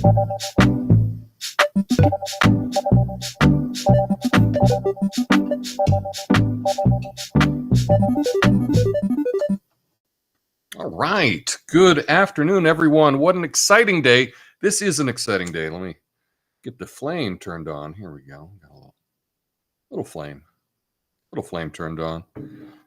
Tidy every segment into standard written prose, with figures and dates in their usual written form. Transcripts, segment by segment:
All right. Good afternoon, everyone. What an exciting day. This is an exciting day. Let me get the flame turned on. Here we go. Got a little flame turned on.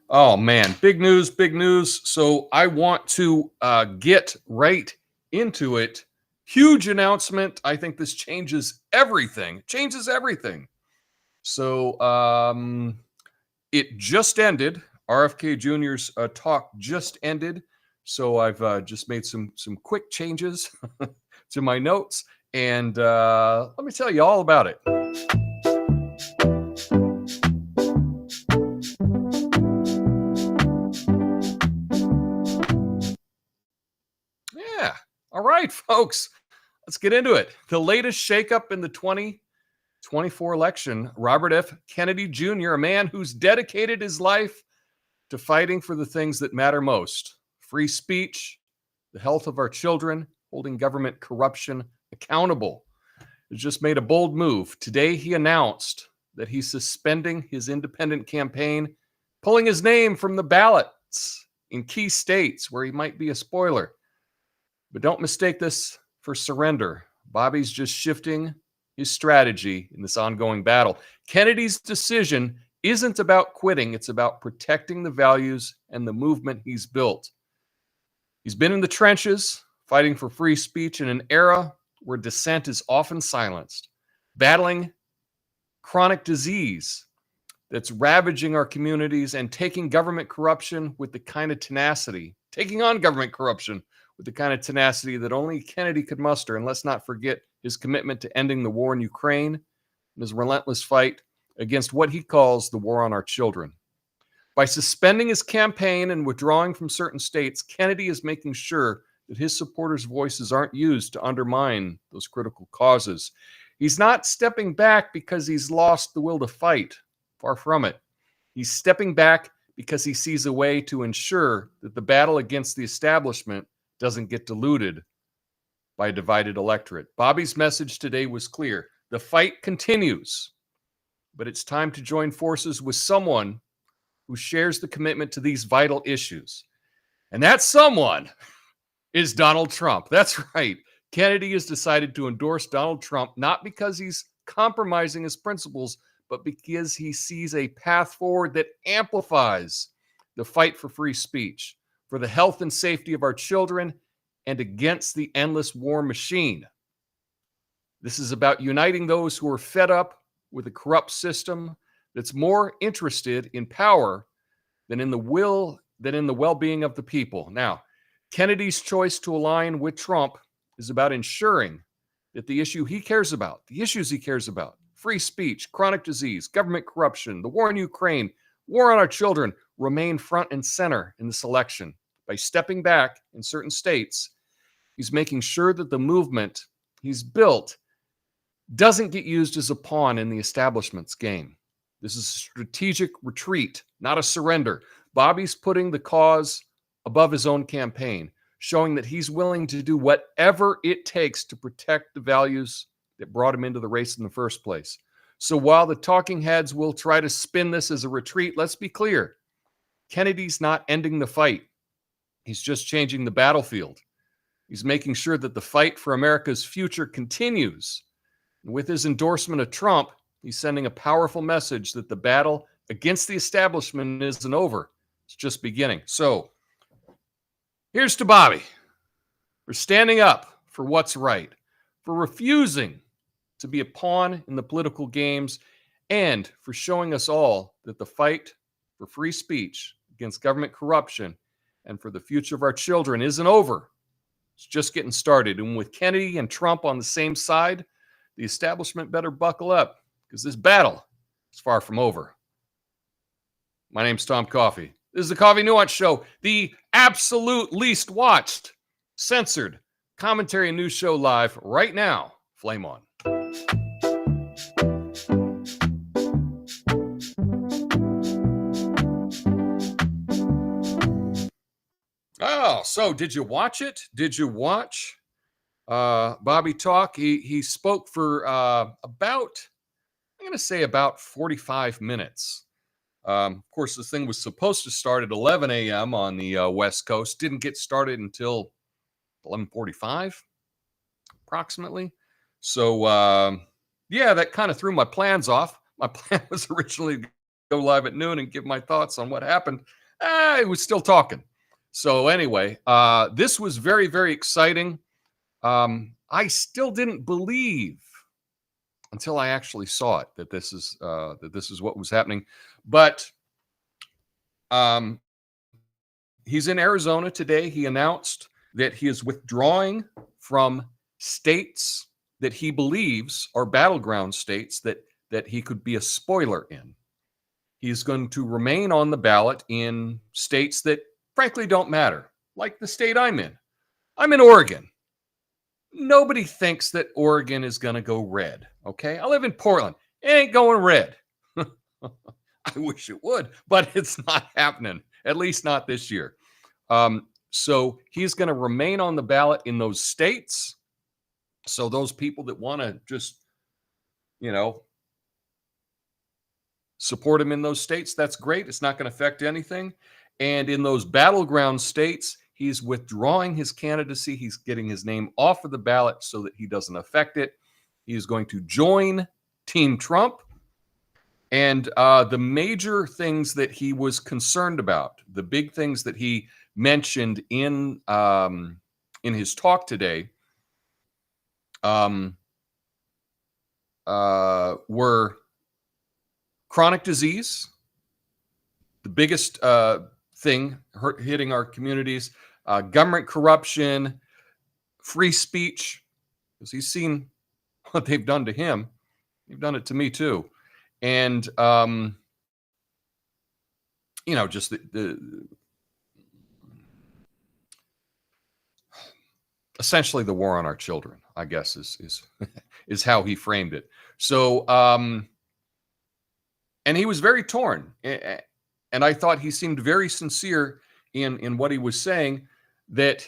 Oh, man. Big news, big news. So I want to get right into it. Huge announcement. I think this changes everything. So it just ended. RFK Jr.'s talk just ended. So I've just made some quick changes to my notes, and let me tell you all about it. Yeah. All right, folks. Let's get into it. The latest shakeup in the 2024 election, Robert F. Kennedy Jr., a man who's dedicated his life to fighting for the things that matter most: free speech, the health of our children, holding government corruption accountable, has just made a bold move. Today, he announced that he's suspending his independent campaign, pulling his name from the ballots in key states where he might be a spoiler. But don't mistake this for surrender. Bobby's just shifting his strategy in this ongoing battle. Kennedy's decision isn't about quitting. It's about protecting the values and the movement he's built. He's been in the trenches, fighting for free speech in an era where dissent is often silenced, battling chronic disease that's ravaging our communities, and taking on government corruption with the kind of tenacity that only Kennedy could muster. And let's not forget his commitment to ending the war in Ukraine and his relentless fight against what he calls the war on our children. By suspending his campaign and withdrawing from certain states, Kennedy is making sure that his supporters' voices aren't used to undermine those critical causes. He's not stepping back because he's lost the will to fight. Far from it. He's stepping back because he sees a way to ensure that the battle against the establishment doesn't get diluted by a divided electorate. Bobby's message today was clear. The fight continues, but it's time to join forces with someone who shares the commitment to these vital issues. And that someone is Donald Trump. That's right. Kennedy has decided to endorse Donald Trump, not because he's compromising his principles, but because he sees a path forward that amplifies the fight for free speech, for the health and safety of our children, and against the endless war machine. This is about uniting those who are fed up with a corrupt system that's more interested in power than in the well-being of the people. Now, Kennedy's choice to align with Trump is about ensuring that the issues he cares about, free speech, chronic disease, government corruption, the war in Ukraine, war on our children, remain front and center in this election. By stepping back in certain states, he's making sure that the movement he's built doesn't get used as a pawn in the establishment's game. This is a strategic retreat, not a surrender. Bobby's putting the cause above his own campaign, showing that he's willing to do whatever it takes to protect the values that brought him into the race in the first place. So while the talking heads will try to spin this as a retreat, let's be clear. Kennedy's not ending the fight. He's just changing the battlefield. He's making sure that the fight for America's future continues. And with his endorsement of Trump, he's sending a powerful message that the battle against the establishment isn't over. It's just beginning. So here's to Bobby for standing up for what's right, for refusing to be a pawn in the political games, and for showing us all that the fight for free speech against government corruption and for the future of our children isn't over. It's just getting started. And with Kennedy and Trump on the same side, the establishment better buckle up, because this battle is far from over. My name's Tom Coffey. This is the Coffey Nuance Show, the absolute least watched, censored commentary and news show live right now. Flame on. Oh, so did you watch it? Did you watch Bobby Talk. He spoke for about, I'm going to say about 45 minutes. Of course, this thing was supposed to start at 11 a.m. on the West Coast. Didn't get started until 11:45, approximately. So, yeah, that kind of threw my plans off. My plan was originally to go live at noon and give my thoughts on what happened. I was still talking. So anyway, this was very, very exciting. I still didn't believe until I actually saw it that this is what was happening. But he's in Arizona today. He announced that he is withdrawing from states that he believes are battleground states that he could be a spoiler in. He's going to remain on the ballot in states that frankly don't matter, like the state I'm in. I'm in Oregon. Nobody thinks that Oregon is going to go red, okay? I live in Portland. It ain't going red. I wish it would, but it's not happening, at least not this year. So he's going to remain on the ballot in those states. So those people that want to just, support him in those states, that's great. It's not going to affect anything. And in those battleground states, he's withdrawing his candidacy. He's getting his name off of the ballot so that he doesn't affect it. He is going to join Team Trump. And the major things that he was concerned about, the big things that he mentioned in his talk today, were chronic disease, the biggest thing hitting our communities, government corruption, free speech, because he's seen what they've done to him. They've done it to me too. And, just the essentially the war on our children, I guess is how he framed it. So, and he was very torn. And I thought he seemed very sincere in what he was saying, that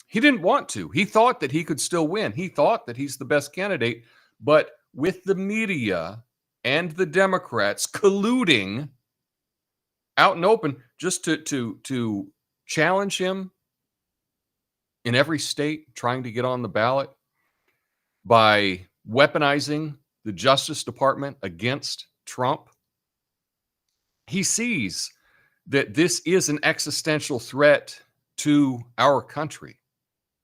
he didn't want to. He thought that he could still win. He thought that he's the best candidate. But with the media and the Democrats colluding out and open just to challenge him in every state, trying to get on the ballot by weaponizing the Justice Department against Trump, he sees that this is an existential threat to our country.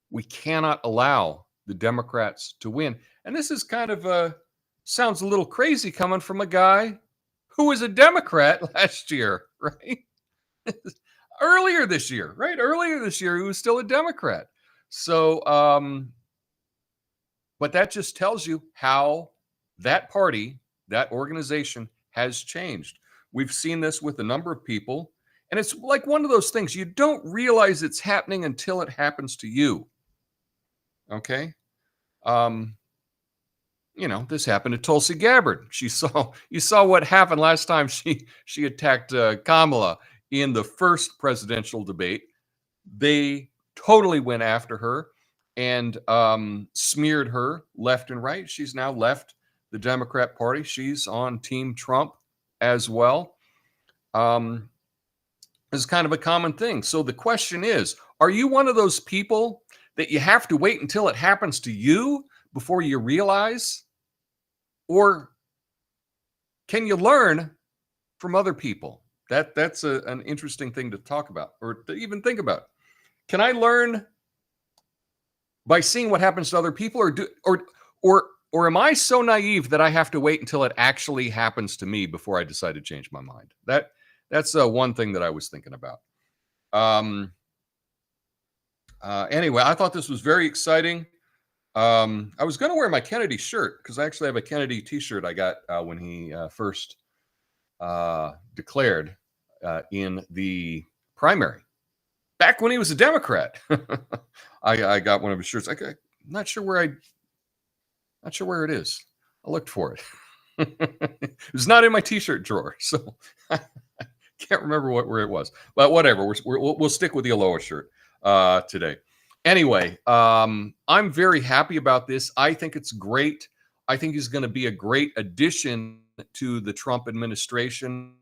We cannot allow the Democrats to win. And this is kind of sounds a little crazy coming from a guy who was a Democrat last year, right? Earlier this year, he was still a Democrat. So, but that just tells you how that party, that organization has changed. We've seen this with a number of people, and it's like one of those things you don't realize it's happening until it happens to you. Okay? This happened to Tulsi Gabbard. You saw what happened last time she attacked Kamala in the first presidential debate. They totally went after her and smeared her left and right. She's now left the Democrat Party. She's on Team Trump as well. It's kind of a common thing. So the question is, are you one of those people that you have to wait until it happens to you before you realize? Or can you learn from other people? That's an interesting thing to talk about or to even think about. Can I learn by seeing what happens to other people, or am I so naive that I have to wait until it actually happens to me before I decide to change my mind? That's one thing that I was thinking about. Anyway, I thought this was very exciting. I was going to wear my Kennedy shirt because I actually have a Kennedy T-shirt I got when he first declared in the primary, back when he was a Democrat. I got one of his shirts. I'm not sure where it is. I looked for it. It was not in my T-shirt drawer, so I can't remember where it was. But whatever, we'll stick with the Aloha shirt today. Anyway, I'm very happy about this. I think it's great. I think he's going to be a great addition to the Trump administration.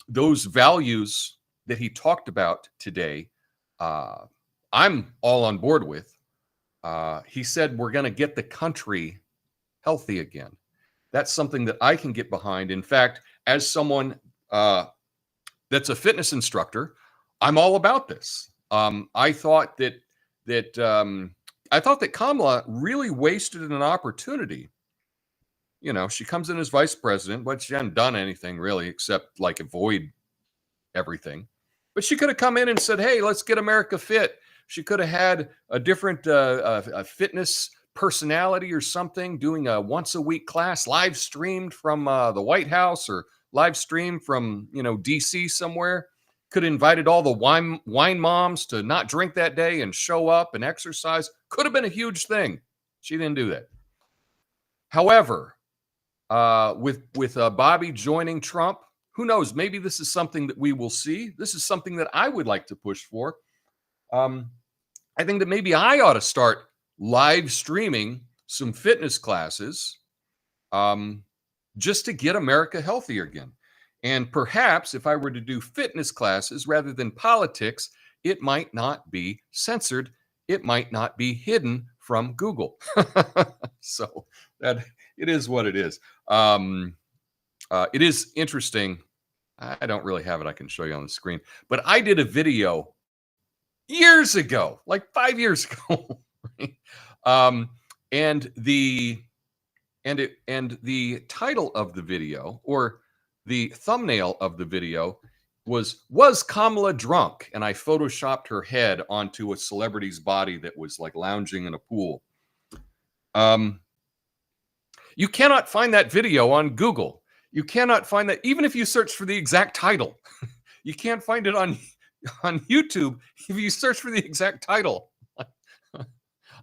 Those values that he talked about today, I'm all on board with. He said we're going to get the country healthy again. That's something that I can get behind. In fact, as someone that's a fitness instructor, I'm all about this. I thought that Kamala really wasted an opportunity. You know, she comes in as vice president, but she hadn't done anything really except like avoid everything. But she could have come in and said, "Hey, let's get America fit." She could have had a different a fitness personality or something, doing a once a week class live streamed from the White House or live streamed from DC somewhere. Could have invited all the wine moms to not drink that day and show up and exercise. Could have been a huge thing. She didn't do that. However, with Bobby joining Trump, who knows? Maybe this is something that we will see. This is something that I would like to push for. I think that maybe I ought to start live streaming some fitness classes just to get America healthier again. And perhaps if I were to do fitness classes rather than politics, it might not be censored. It might not be hidden from Google. So that it is what it is. It is interesting. I don't really have it. I can show you on the screen. But I did a video years ago, like 5 years ago. And the title of the video, or the thumbnail of the video, was Kamala drunk? And I photoshopped her head onto a celebrity's body that was like lounging in a pool. You cannot find that video on Google. You cannot find that, even if you search for the exact title. You can't find it on YouTube if you search for the exact title.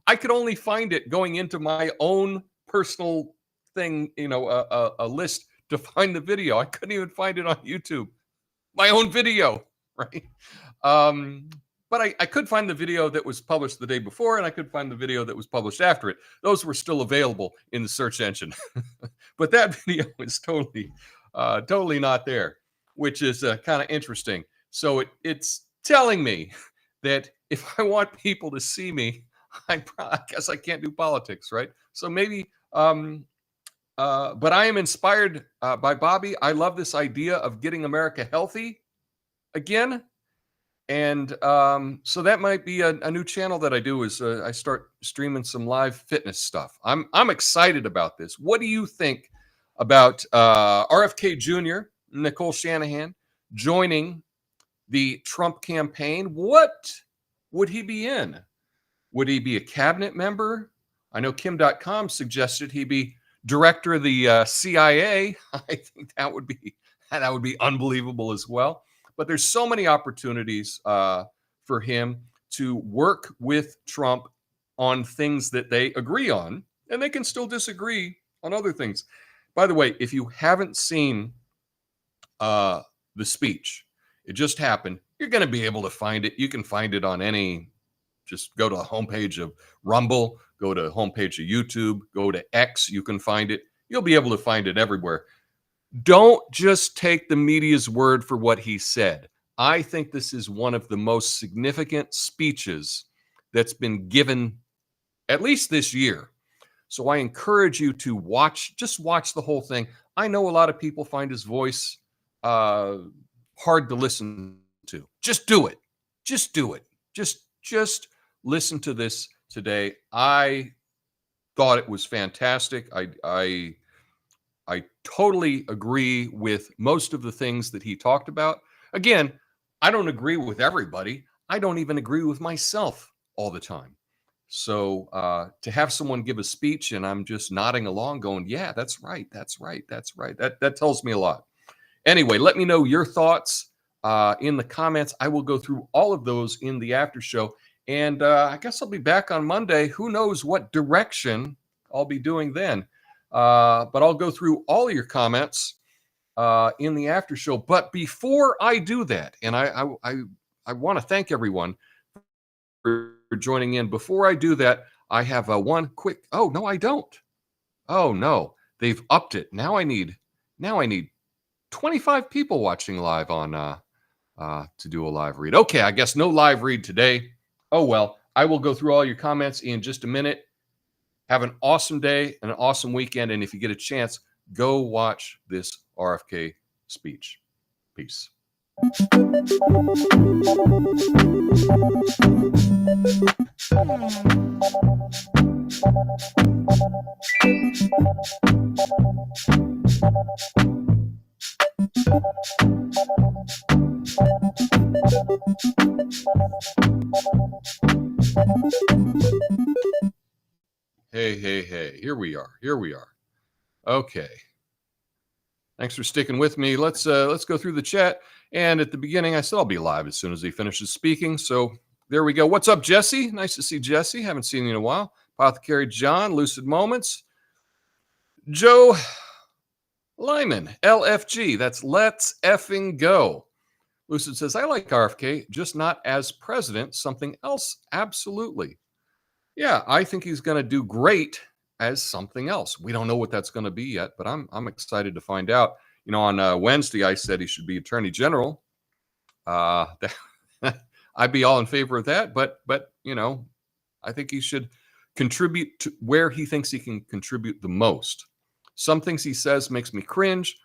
I could only find it going into my own personal thing, a list to find the video. I couldn't even find it on YouTube. My own video, right? But I could find the video that was published the day before, and I could find the video that was published after it. Those were still available in the search engine. But that video is totally not there, which is kind of interesting. So it's telling me that if I want people to see me, I guess I can't do politics, right? So maybe, but I am inspired by Bobby. I love this idea of getting America healthy again. And so that might be a new channel that I do, is I start streaming some live fitness stuff. I'm excited about this. What do you think about RFK Jr., Nicole Shanahan, joining the Trump campaign? What would he be in? Would he be a cabinet member? I know Kim.com suggested he be director of the CIA. I think that would be unbelievable as well. But there's so many opportunities for him to work with Trump on things that they agree on, and they can still disagree on other things. By the way, if you haven't seen the speech, it just happened. You're going to be able to find it. You can find it on just go to the homepage of Rumble, go to the homepage of YouTube, go to X. You can find it. You'll be able to find it everywhere. Don't just take the media's word for what he said. I think this is one of the most significant speeches that's been given, at least this year. So I encourage you to just watch the whole thing. I know a lot of people find his voice hard to listen to. Just do it. Just do it. Just listen to this today. I thought it was fantastic. I totally agree with most of the things that he talked about. Again, I don't agree with everybody. I don't even agree with myself all the time. So to have someone give a speech and I'm just nodding along going, yeah, that's right. That tells me a lot. Anyway, let me know your thoughts in the comments. I will go through all of those in the after show. And I guess I'll be back on Monday. Who knows what direction I'll be doing then. But I'll go through all of your comments in the after show. But before I do that, and I want to thank everyone joining in. Before I do that, I have one quick. Oh no, I don't. Oh no, they've upped it. Now I need 25 people watching live on to do a live read. Okay, I guess no live read today. Oh well, I will go through all your comments in just a minute. Have an awesome day and an awesome weekend. And if you get a chance, go watch this RFK speech. Peace. Hey. Here we are. Okay. Thanks for sticking with me. Let's go through the chat. And at the beginning, I said I'll be live as soon as he finishes speaking. So there we go. What's up, Jesse? Nice to see Jesse. Haven't seen you in a while. Apothecary John, Lucid Moments. Joe Lyman, LFG. That's Let's Effing Go. Lucid says, I like RFK, just not as president, something else. Absolutely. Yeah, I think he's going to do great as something else. We don't know what that's going to be yet, but I'm excited to find out. You know, on Wednesday, I said he should be Attorney General. I'd be all in favor of that, but you know, I think he should contribute to where he thinks he can contribute the most. Some things he says makes me cringe.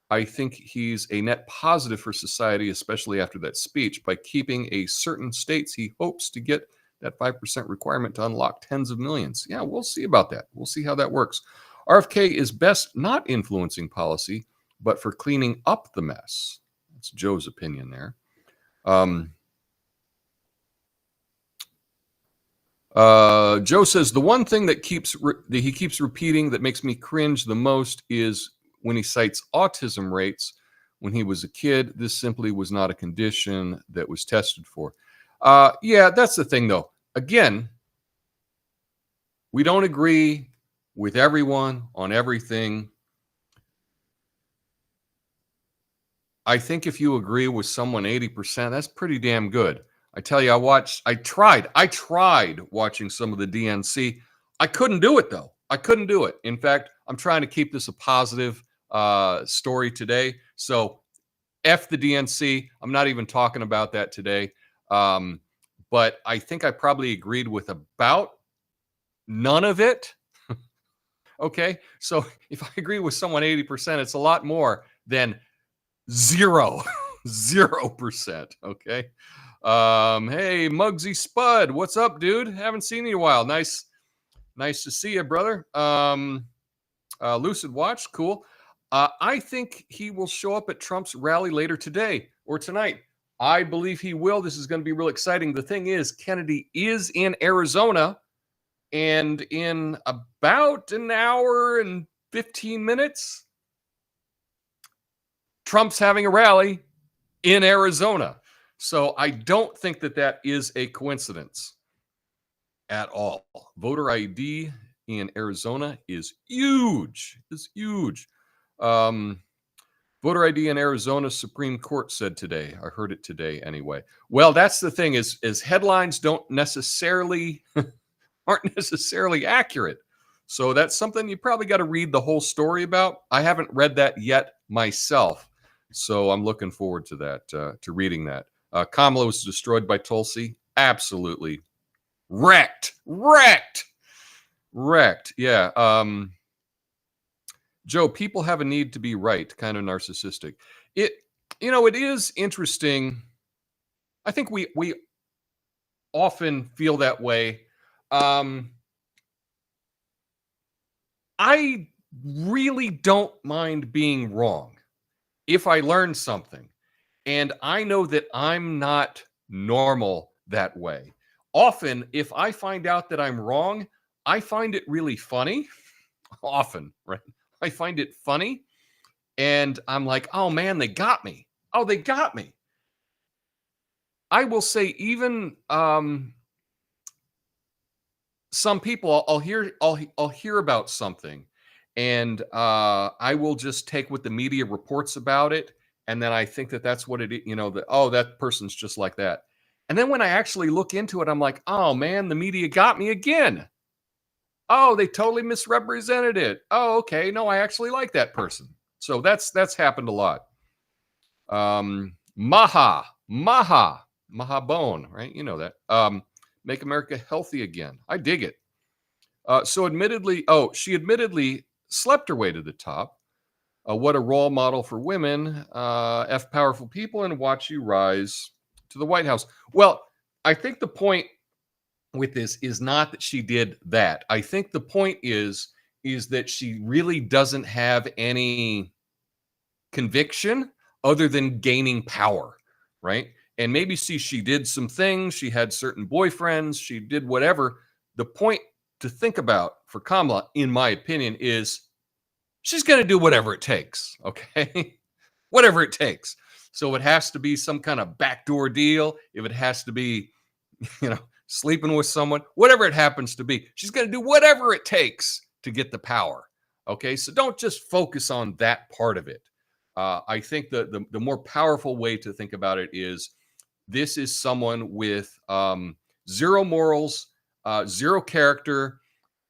I think he's a net positive for society, especially after that speech. By keeping a certain states, he hopes to get that 5% requirement to unlock tens of millions. Yeah, we'll see about that. We'll see how that works. RFK is best not influencing policy, but for cleaning up the mess. That's Joe's opinion there. Joe says, the one thing that he keeps repeating that makes me cringe the most is when he cites autism rates when he was a kid. This simply was not a condition that was tested for. Yeah, that's the thing, though. Again, we don't agree with everyone on everything. I think if you agree with someone 80%, that's pretty damn good. I tell you, I tried watching some of the DNC. I couldn't do it, though. I couldn't do it. In fact, I'm trying to keep this a positive story today. So F the DNC. I'm not even talking about that today. But I think I probably agreed with about none of it. Okay. So if I agree with someone 80%, it's a lot more than 0%. Okay. Hey, Mugsy Spud. What's up, dude? Haven't seen you in a while. Nice to see you, brother. Lucid Watch. Cool. I think he will show up at Trump's rally later today or tonight. I believe he will. This is going to be real exciting. The thing is, Kennedy is in Arizona, and in about an hour and 15 minutes, Trump's having a rally in Arizona. So I don't think that is a coincidence at all. Voter ID in Arizona is huge. It's huge. Voter ID in Arizona, Supreme Court said today. I heard it today anyway. Well, that's the thing is headlines aren't necessarily accurate. So that's something you probably got to read the whole story about. I haven't read that yet myself. So I'm looking forward to that, to reading that. Kamala was destroyed by Tulsi. Absolutely. Wrecked. Yeah. Joe, people have a need to be right, kind of narcissistic. It is interesting. I think we often feel that way. I really don't mind being wrong if I learn something. And I know that I'm not normal that way. Often, if I find out that I'm wrong, I find it really funny. Often, right? I find it funny. And I'm like, oh man, they got me. Oh, they got me. I will say even some people, I'll hear about something, and I will just take what the media reports about it, and then I think that that's what it is. That that person's just like that, And then when I actually look into it, I'm like, oh man, the media got me again. Oh, they totally misrepresented it. Oh, okay. No, I actually like that person. So that's happened a lot. Maha Bone, right? You know that. Make America healthy again. I dig it. So admittedly, she admittedly slept her way to the top. What a role model for women. F powerful people and watch you rise to the White House. Well, I think the point with this is not that she did that. I think the point is that she really doesn't have any conviction other than gaining power, right? And maybe she did some things, she had certain boyfriends, she did whatever. The point to think about for Kamala, in my opinion, is she's going to do whatever it takes, okay? Whatever it takes. So it has to be some kind of backdoor deal, if it has to be, sleeping with someone, whatever it happens to be, she's going to do whatever it takes to get the power, okay? So don't just focus on that part of it. I think the more powerful way to think about it is this is someone with zero morals, zero character,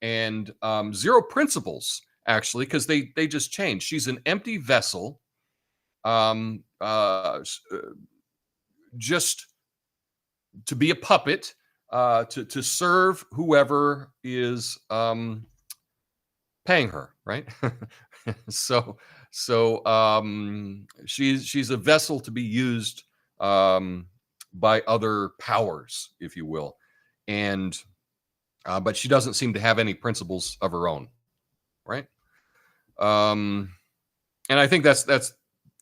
and zero principles, actually, because they just changed. She's an empty vessel, just to be a puppet, to serve whoever is paying her, right? so she's a vessel to be used by other powers, if you will, and but she doesn't seem to have any principles of her own, right? And I think that's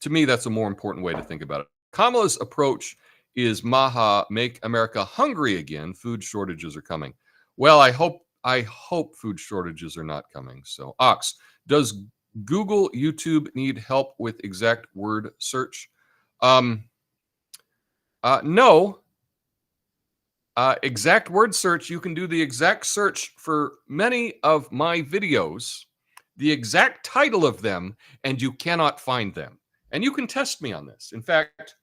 to me that's a more important way to think about it. Kamala's approach is Maha, make America hungry again. Food shortages are coming. Well, I hope food shortages are not coming. So, Ox, does Google, YouTube need help with exact word search? No. Exact word search, you can do the exact search for many of my videos, the exact title of them, and you cannot find them. And you can test me on this. In fact,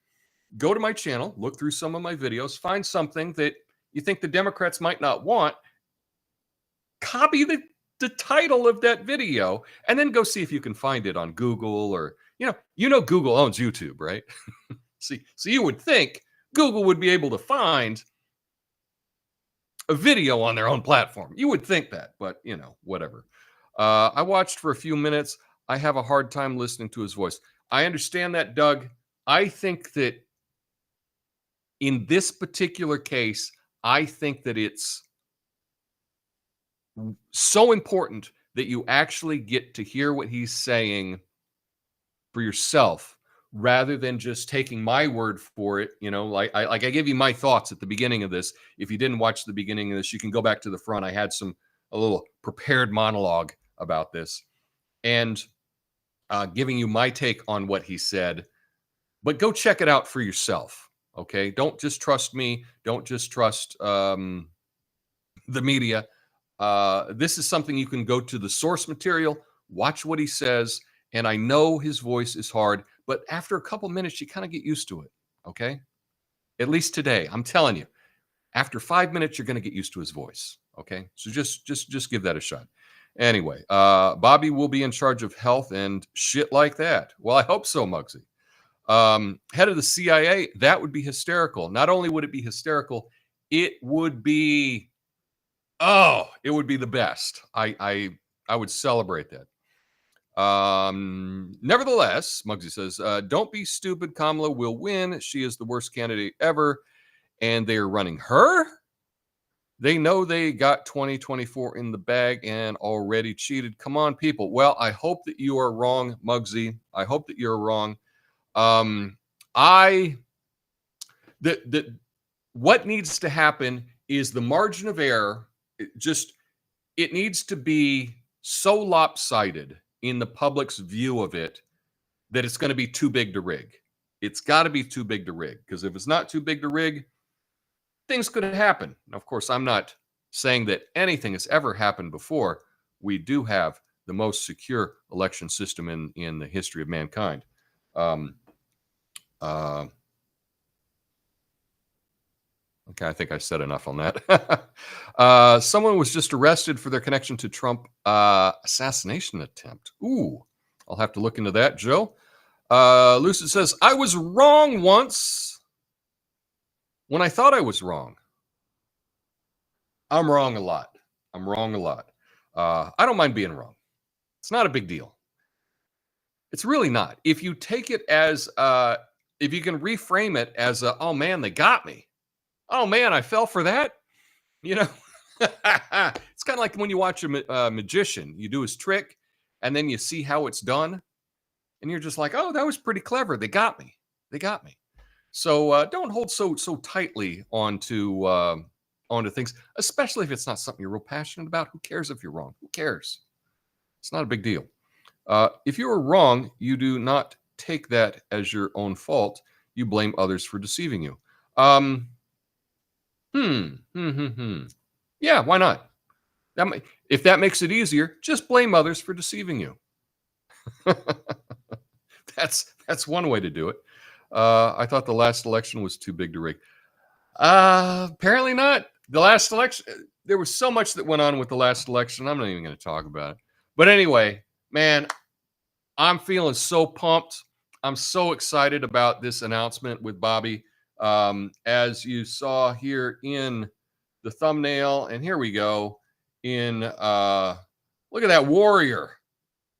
go to my channel, look through some of my videos, find something that you think the Democrats might not want, copy the title of that video, and then go see if you can find it on Google or, Google owns YouTube, right? So you would think Google would be able to find a video on their own platform. You would think that, but, whatever. I watched for a few minutes. I have a hard time listening to his voice. I understand that, Doug. I think that in this particular case, I think that it's so important that you actually get to hear what he's saying for yourself rather than just taking my word for it. Like I gave you my thoughts at the beginning of this. If you didn't watch the beginning of this, you can go back to the front. I had a little prepared monologue about this and giving you my take on what he said, but go check it out for yourself. Okay. Don't just trust me. Don't just trust the media. This is something you can go to the source material, watch what he says. And I know his voice is hard, but after a couple minutes, you kind of get used to it. Okay. At least today, I'm telling you, after 5 minutes, you're going to get used to his voice. Okay. So just give that a shot. Anyway, Bobby will be in charge of health and shit like that. Well, I hope so, Mugsy. Head of the CIA, that would be hysterical. Not only would it be hysterical, it would be the best. I would celebrate that. Nevertheless, Mugsy says, don't be stupid. Kamala will win. She is the worst candidate ever. And they are running her. They know they got 2024 in the bag and already cheated. Come on, people. Well, I hope that you are wrong, Mugsy. I hope that you're wrong. What needs to happen is the margin of error. It needs to be so lopsided in the public's view of it that it's going to be too big to rig. It's got to be too big to rig, because if it's not too big to rig, things could happen. Now, of course, I'm not saying that anything has ever happened before. We do have the most secure election system in the history of mankind. Okay, I think I said enough on that. Someone was just arrested for their connection to Trump assassination attempt. Ooh, I'll have to look into that, Joe. Lucid says, I was wrong once when I thought I was wrong. I'm wrong a lot. I don't mind being wrong. It's not a big deal. It's really not. If you take it as, if you can reframe it as, oh man, they got me. Oh man, I fell for that. You know, it's kind of like when you watch a magician, you do his trick and then you see how it's done. And you're just like, oh, that was pretty clever. They got me. So don't hold so tightly onto things, especially if it's not something you're real passionate about. Who cares if you're wrong? Who cares? It's not a big deal. If you are wrong, you do not take that as your own fault. You blame others for deceiving you. Yeah, why not? If that makes it easier, just blame others for deceiving you. That's one way to do it. I thought the last election was too big to rig. Apparently not. The last election, there was so much that went on with the last election. I'm not even going to talk about it. But anyway, man, I'm feeling so pumped. I'm so excited about this announcement with Bobby. As you saw here in the thumbnail, and here we go in, look at that warrior.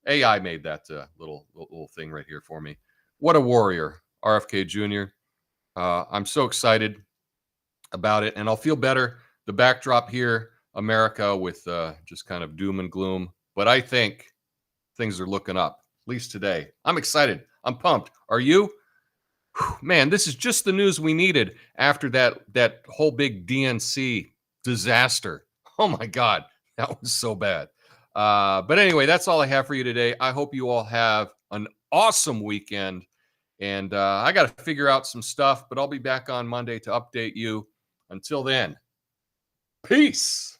AI made that little thing right here for me. What a warrior, RFK Jr. I'm so excited about it, and I'll feel better. The backdrop here, America with just kind of doom and gloom, but I think things are looking up, at least today. I'm excited. I'm pumped. Are you? Man, this is just the news we needed after that whole big DNC disaster. Oh my God, that was so bad. But anyway, that's all I have for you today. I hope you all have an awesome weekend. And I got to figure out some stuff, but I'll be back on Monday to update you. Until then, peace.